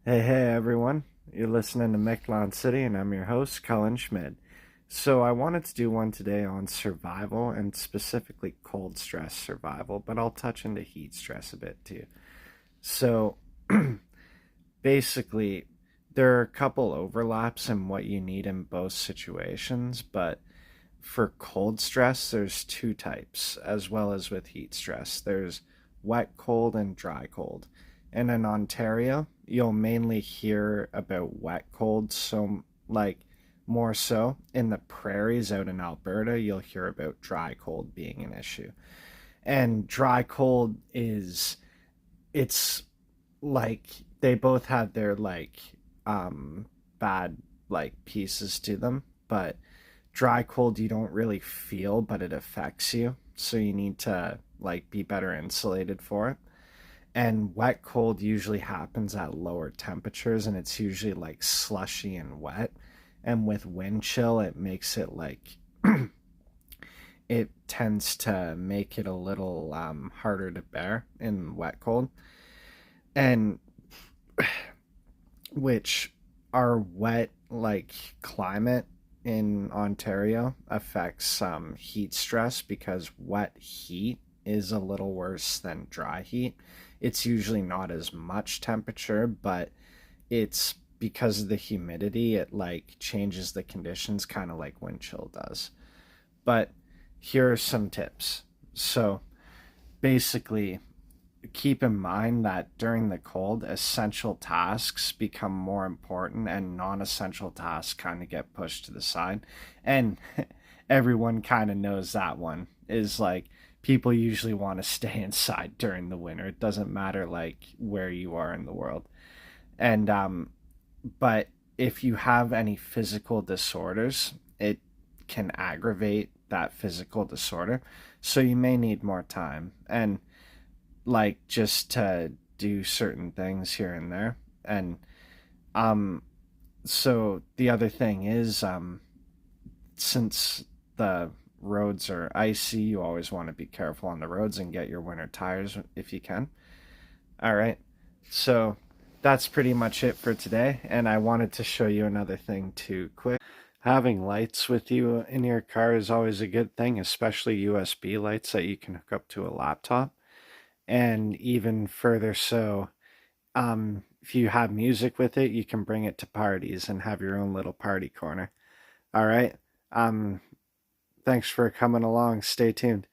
Hey everyone. You're listening to Mictlan City, and I'm your host, Cullen Schmid. So, I wanted to do one today on survival and specifically cold stress survival, but I'll touch into heat stress a bit too. So, basically, there are a couple overlaps in what you need in both situations, but for cold stress, there's two types, as well as with heat stress. There's wet cold and dry cold. And in Ontario, you'll mainly hear about wet cold, so like more so in the prairies out in Alberta, you'll hear about dry cold being an issue. And dry cold is it's like they both have their um bad pieces to them, but dry cold you don't really feel, but it affects you, so you need to be better insulated for it. And wet cold usually happens at lower temperatures, and it's usually like slushy and wet, and with wind chill it makes it it tends to make it a little harder to bear in wet cold. And which our wet climate in Ontario affects heat stress, because wet heat is a little worse than dry heat. It's usually not as much temperature, but it's because of the humidity, it changes the conditions kind of like wind chill does. But here are some tips. So basically, keep in mind that during the cold, essential tasks become more important and non essential tasks kind of get pushed to the side. And everyone kind of knows that one is people usually want to stay inside during the winter. It doesn't matter where you are in the world. And, but if you have any physical disorders, it can aggravate that physical disorder. So you may need more time. And just to do certain things here and there. And um so the other thing is, since the roads are icy, you always want to be careful on the roads and get your winter tires if you can. All right. So that's pretty much it for today, and I wanted to show you another thing too quick. Having lights with you in your car is always a good thing, especially USB lights that you can hook up to a laptop. And even further so, if you have music with it, you can bring it to parties and have your own little party corner. All right. Um, Thanks for coming along. Stay tuned.